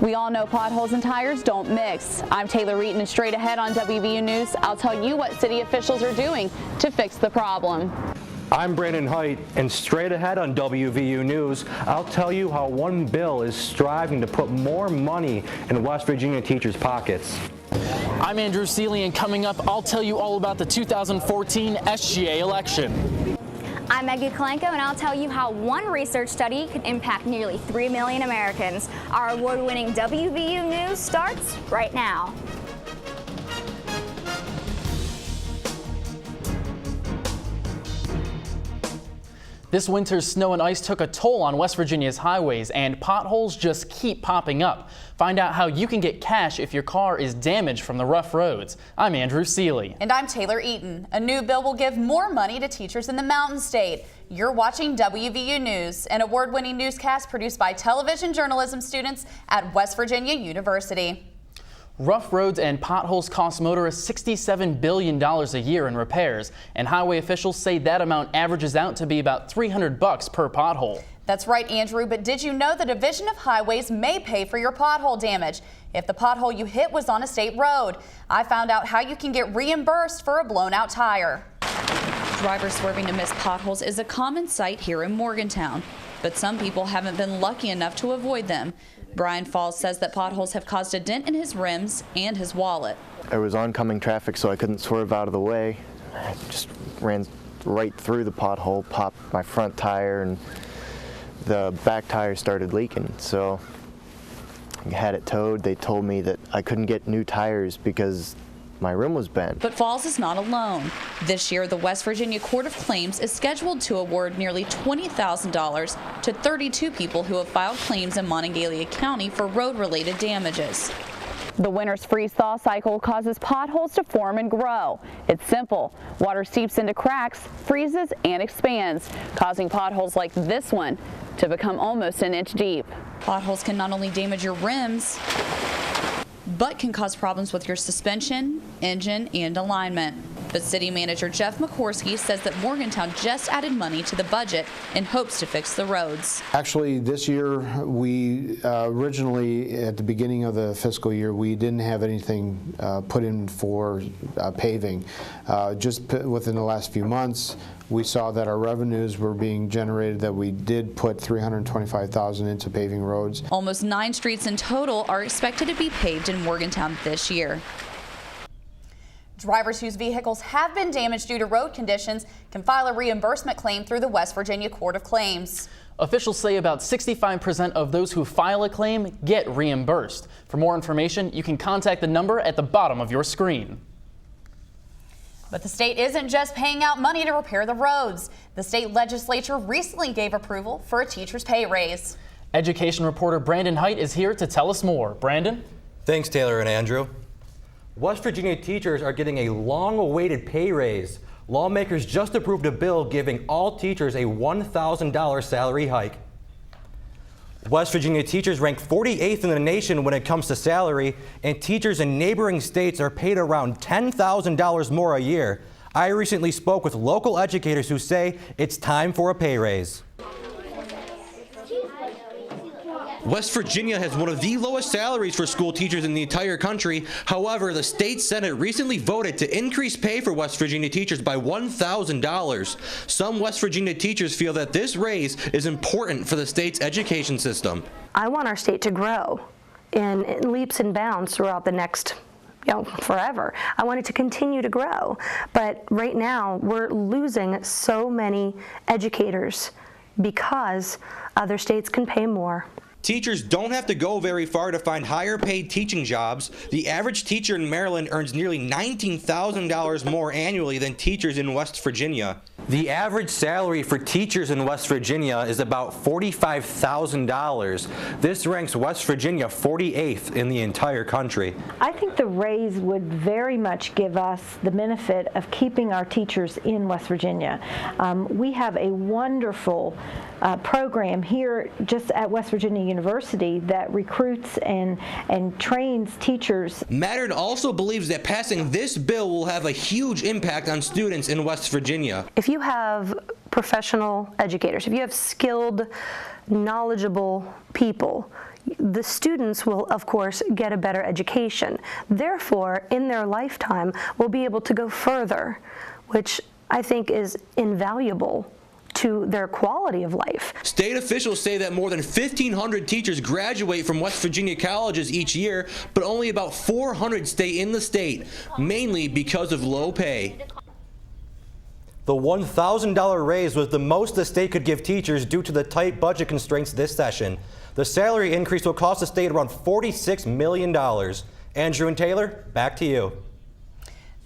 We all know potholes and tires don't mix. I'm Taylor Eaton, and straight ahead on WVU News, I'll tell you what city officials are doing to fix the problem. I'm Brandon Height, and straight ahead on WVU News, I'll tell you how one bill is striving to put more money in West Virginia teachers' pockets. I'm Andrew Seeley, and coming up, I'll tell you all about the 2014 SGA election. I'm Maggie Kalenko, and I'll tell you how one research study could impact nearly 3 million Americans. Our award-winning WVU News starts right now. This winter's snow and ice took a toll on West Virginia's highways, and potholes just keep popping up. Find out how you can get cash if your car is damaged from the rough roads. I'm Andrew Seeley. And I'm Taylor Eaton. A new bill will give more money to teachers in the Mountain State. You're watching WVU News, an award-winning newscast produced by television journalism students at West Virginia University. Rough roads and potholes cost motorists $67 billion a year in repairs, and highway officials say that amount averages out to be about $300 per pothole. That's right, Andrew, but did you know the Division of Highways may pay for your pothole damage if the pothole you hit was on a state road? I found out how you can get reimbursed for a blown-out tire. Drivers swerving to miss potholes is a common sight here in Morgantown, but some people haven't been lucky enough to avoid them. Brian Falls says that potholes have caused a dent in his rims and his wallet. There was oncoming traffic, so I couldn't swerve out of the way. I just ran right through the pothole, popped my front tire, and the back tire started leaking. So I had it towed. They told me that I couldn't get new tires because my rim was bent. But Falls is not alone. This year, the West Virginia Court of Claims is scheduled to award nearly $20,000 to 32 people who have filed claims in Monongalia County for road-related damages. The winter's freeze-thaw cycle causes potholes to form and grow. It's simple. Water seeps into cracks, freezes, and expands, causing potholes like this one to become almost an inch deep. Potholes can not only damage your rims, but can cause problems with your suspension, engine, and alignment. But City Manager Jeff McCorsky says that Morgantown just added money to the budget in hopes to fix the roads. Actually, this year, we originally, at the beginning of the fiscal year, we didn't have anything put in for paving. Just within the last few months, we saw that our revenues were being generated, that we did put $325,000 into paving roads. Almost 9 streets in total are expected to be paved in Morgantown this year. Drivers whose vehicles have been damaged due to road conditions can file a reimbursement claim through the West Virginia Court of Claims. Officials say about 65% of those who file a claim get reimbursed. For more information, you can contact the number at the bottom of your screen. But the state isn't just paying out money to repair the roads. The state legislature recently gave approval for a teacher's pay raise. Education reporter Brandon Height is here to tell us more. Brandon? Thanks, Taylor and Andrew. West Virginia teachers are getting a long-awaited pay raise. Lawmakers just approved a bill giving all teachers a $1,000 salary hike. West Virginia teachers rank 48th in the nation when it comes to salary, and teachers in neighboring states are paid around $10,000 more a year. I recently spoke with local educators who say it's time for a pay raise. West Virginia has one of the lowest salaries for school teachers in the entire country. However, the state Senate recently voted to increase pay for West Virginia teachers by $1,000. Some West Virginia teachers feel that this raise is important for the state's education system. I want our state to grow in leaps and bounds throughout the next forever. I want it to continue to grow. But right now, we're losing so many educators because other states can pay more. Teachers don't have to go very far to find higher paid teaching jobs. The average teacher in Maryland earns nearly $19,000 more annually than teachers in West Virginia. The average salary for teachers in West Virginia is about $45,000. This ranks West Virginia 48th in the entire country. I think the raise would very much give us the benefit of keeping our teachers in West Virginia. We have a wonderful program here just at West Virginia University that recruits and trains teachers. Mattern also believes that passing this bill will have a huge impact on students in West Virginia. If you have professional educators, if you have skilled, knowledgeable people, the students will, of course, get a better education. Therefore, in their lifetime, will be able to go further, which I think is invaluable to their quality of life. State officials say that more than 1,500 teachers graduate from West Virginia colleges each year, but only about 400 stay in the state, mainly because of low pay. The $1,000 raise was the most the state could give teachers due to the tight budget constraints this session. The salary increase will cost the state around $46 million. Andrew and Taylor, back to you.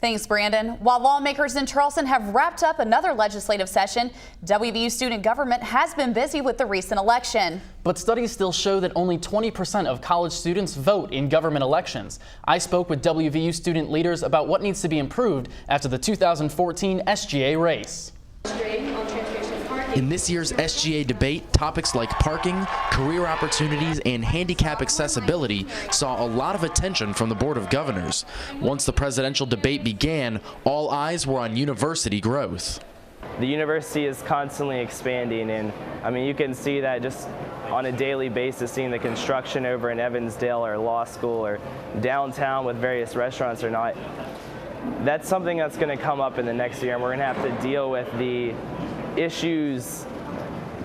Thanks, Brandon. While lawmakers in Charleston have wrapped up another legislative session, WVU student government has been busy with the recent election. But studies still show that only 20% of college students vote in government elections. I spoke with WVU student leaders about what needs to be improved after the 2014 SGA race. In this year's SGA debate, topics like parking, career opportunities, and handicap accessibility saw a lot of attention from the Board of Governors. Once the presidential debate began, all eyes were on university growth. The university is constantly expanding, and I mean, you can see that just on a daily basis, seeing the construction over in Evansdale or law school or downtown with various restaurants or not. That's something that's going to come up in the next year, and we're going to have to deal with the issues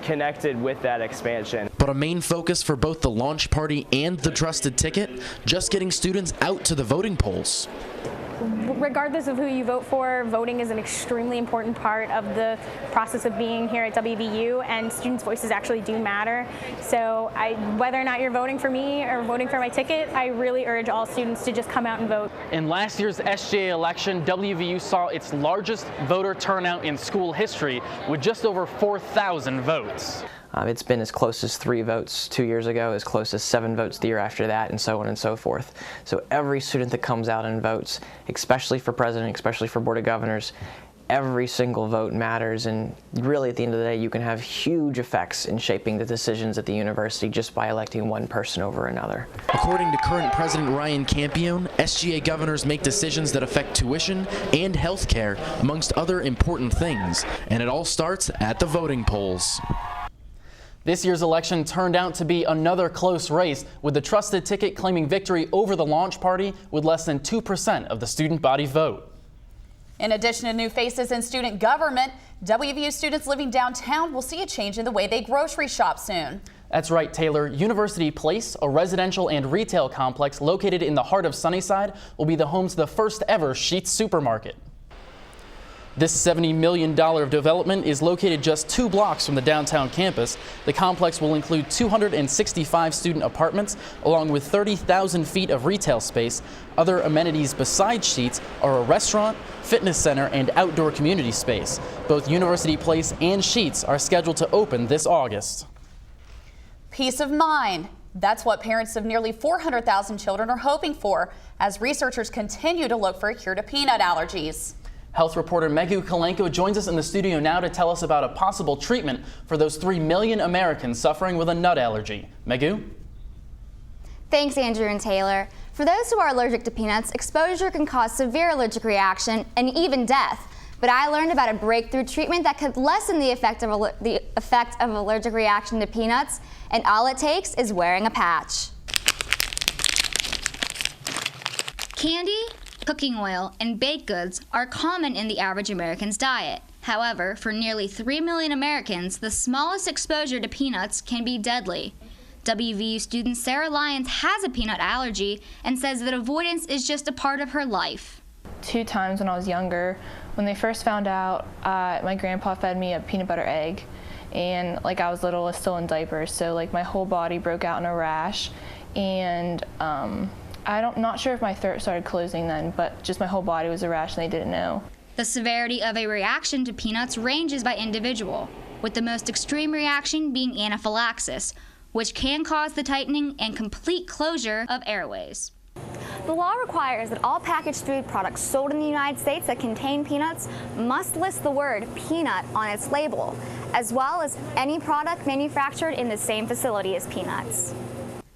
connected with that expansion. But a main focus for both the launch party and the trusted ticket, just getting students out to the voting polls. Regardless of who you vote for, voting is an extremely important part of the process of being here at WVU, and students' voices actually do matter. So whether or not you're voting for me or voting for my ticket, I really urge all students to just come out and vote. In last year's SGA election, WVU saw its largest voter turnout in school history with just over 4,000 votes. It's been as close as 3 votes 2 years ago, as close as 7 votes the year after that, and so on and so forth. So every student that comes out and votes, especially for president, especially for Board of Governors, every single vote matters, and really at the end of the day you can have huge effects in shaping the decisions at the university just by electing one person over another. According to current President Ryan Campione, SGA governors make decisions that affect tuition and health care, amongst other important things, and it all starts at the voting polls. This year's election turned out to be another close race, with the trusted ticket claiming victory over the launch party with less than 2% of the student body vote. In addition to new faces in student government, WVU students living downtown will see a change in the way they grocery shop soon. That's right, Taylor. University Place, a residential and retail complex located in the heart of Sunnyside, will be the home to the first ever Sheetz supermarket. This $70 million development is located just 2 blocks from the downtown campus. The complex will include 265 student apartments, along with 30,000 feet of retail space. Other amenities besides Sheetz are a restaurant, fitness center, and outdoor community space. Both University Place and Sheetz are scheduled to open this August. Peace of mind. That's what parents of nearly 400,000 children are hoping for as researchers continue to look for a cure to peanut allergies. Health reporter Megu Kalenko joins us in the studio now to tell us about a possible treatment for those 3 million Americans suffering with a nut allergy. Megu? Thanks, Andrew and Taylor. For those who are allergic to peanuts, exposure can cause severe allergic reaction and even death. But I learned about a breakthrough treatment that could lessen the effect of allergic reaction to peanuts, and all it takes is wearing a patch. Candy, cooking oil, and baked goods are common in the average American's diet. However, for nearly 3 million Americans, the smallest exposure to peanuts can be deadly. WVU student Sarah Lyons has a peanut allergy and says that avoidance is just a part of her life. 2 times when I was younger, when they first found out, my grandpa fed me a peanut butter egg, and I was little, I was still in diapers, so my whole body broke out in a rash, and not sure if my throat started closing then, but just my whole body was a rash and they didn't know. The severity of a reaction to peanuts ranges by individual, with the most extreme reaction being anaphylaxis, which can cause the tightening and complete closure of airways. The law requires that all packaged food products sold in the United States that contain peanuts must list the word peanut on its label, as well as any product manufactured in the same facility as peanuts.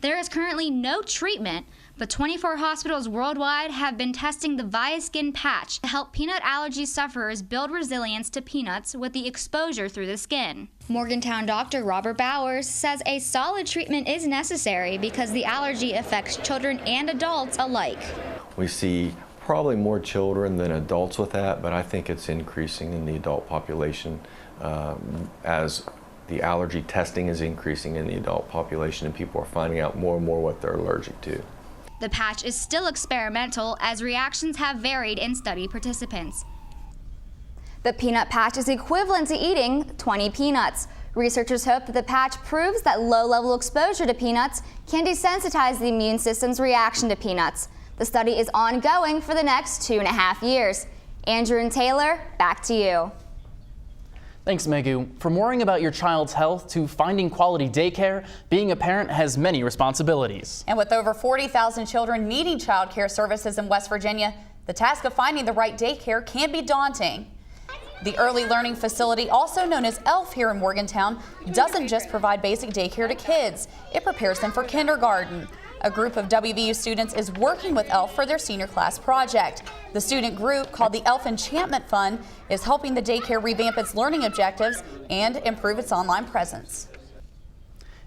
There is currently no treatment, but 24 hospitals worldwide have been testing the ViaSkin patch to help peanut allergy sufferers build resilience to peanuts with the exposure through the skin. Morgantown doctor Robert Bowers says a solid treatment is necessary because the allergy affects children and adults alike. We see probably more children than adults with that, but I think it's increasing in the adult population as the allergy testing is increasing in the adult population and people are finding out more and more what they're allergic to. The patch is still experimental as reactions have varied in study participants. The peanut patch is equivalent to eating 20 peanuts. Researchers hope that the patch proves that low-level exposure to peanuts can desensitize the immune system's reaction to peanuts. The study is ongoing for the next 2.5 years. Andrew and Taylor, back to you. Thanks, Megu. From worrying about your child's health to finding quality daycare, being a parent has many responsibilities. And with over 40,000 children needing child care services in West Virginia, the task of finding the right daycare can be daunting. The Early Learning Facility, also known as ELF here in Morgantown, doesn't just provide basic daycare to kids. It prepares them for kindergarten. A group of WVU students is working with ELF for their senior class project. The student group, called the ELF Enchantment Fund, is helping the daycare revamp its learning objectives and improve its online presence.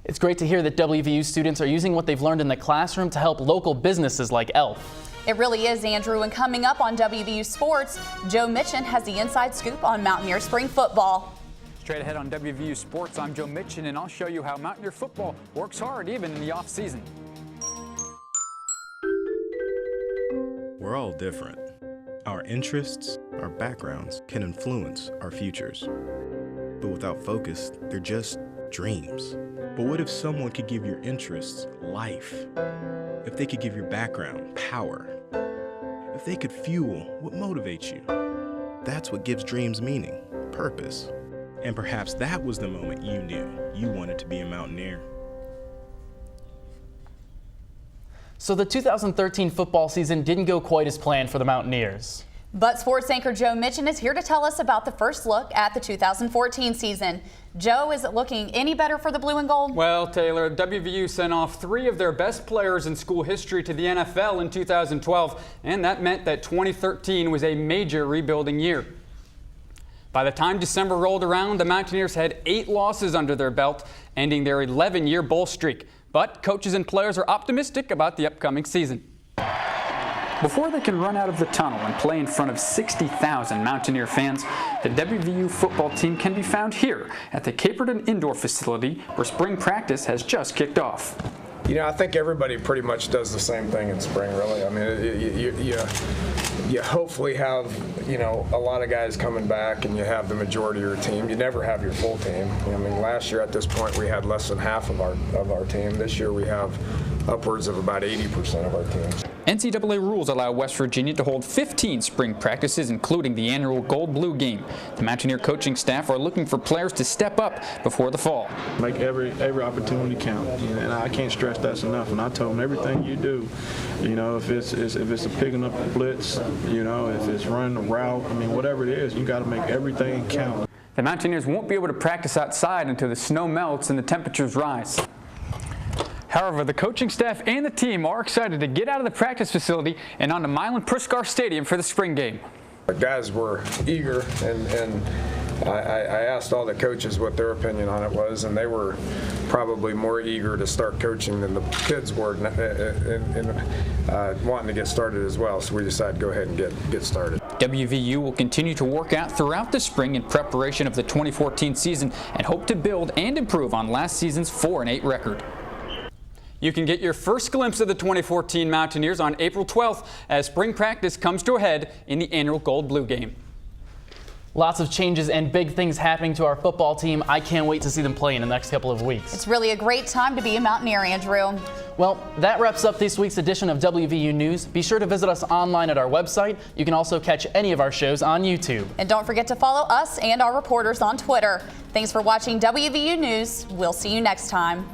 It's great to hear that WVU students are using what they've learned in the classroom to help local businesses like ELF. It really is, Andrew, and coming up on WVU Sports, Joe Mitchin has the inside scoop on Mountaineer spring football. Straight ahead on WVU Sports, I'm Joe Mitchin, and I'll show you how Mountaineer football works hard even in the off-season. We're all different. Our interests, our backgrounds can influence our futures. But without focus, they're just dreams. But what if someone could give your interests life? If they could give your background power? If they could fuel what motivates you? That's what gives dreams meaning, purpose. And perhaps that was the moment you knew you wanted to be a Mountaineer. So the 2013 football season didn't go quite as planned for the Mountaineers. But sports anchor Joe Mitchin is here to tell us about the first look at the 2014 season. Joe, is it looking any better for the blue and gold? Well, Taylor, WVU sent off 3 of their best players in school history to the NFL in 2012, and that meant that 2013 was a major rebuilding year. By the time December rolled around, the Mountaineers had 8 losses under their belt, ending their 11-year bowl streak. But coaches and players are optimistic about the upcoming season. Before they can run out of the tunnel and play in front of 60,000 Mountaineer fans, the WVU football team can be found here at the Caperton Indoor Facility, where spring practice has just kicked off. You know, I think everybody pretty much does the same thing in spring, really. I mean, you hopefully have, you know, a lot of guys coming back and you have the majority of your team. You never have your full team. I mean, last year at this point we had less than half of our team. This year we have upwards of about 80% of our teams. NCAA rules allow West Virginia to hold 15 spring practices, including the annual Gold-Blue game. The Mountaineer coaching staff are looking for players to step up before the fall. Make every opportunity count, and I can't stress that enough. And I told them everything you do, you know, if it's a picking up a blitz, you know, if it's running a route, I mean, whatever it is, you got to make everything count. The Mountaineers won't be able to practice outside until the snow melts and the temperatures rise. However, the coaching staff and the team are excited to get out of the practice facility and onto Milan-Priscar Stadium for the spring game. The guys were eager, and I asked all the coaches what their opinion on it was, and they were probably more eager to start coaching than the kids were and wanting to get started as well. So we decided to go ahead and get started. WVU will continue to work out throughout the spring in preparation of the 2014 season and hope to build and improve on last season's 4-8 record. You can get your first glimpse of the 2014 Mountaineers on April 12th as spring practice comes to a head in the annual Gold-Blue game. Lots of changes and big things happening to our football team. I can't wait to see them play in the next couple of weeks. It's really a great time to be a Mountaineer, Andrew. Well, that wraps up this week's edition of WVU News. Be sure to visit us online at our website. You can also catch any of our shows on YouTube. And don't forget to follow us and our reporters on Twitter. Thanks for watching WVU News. We'll see you next time.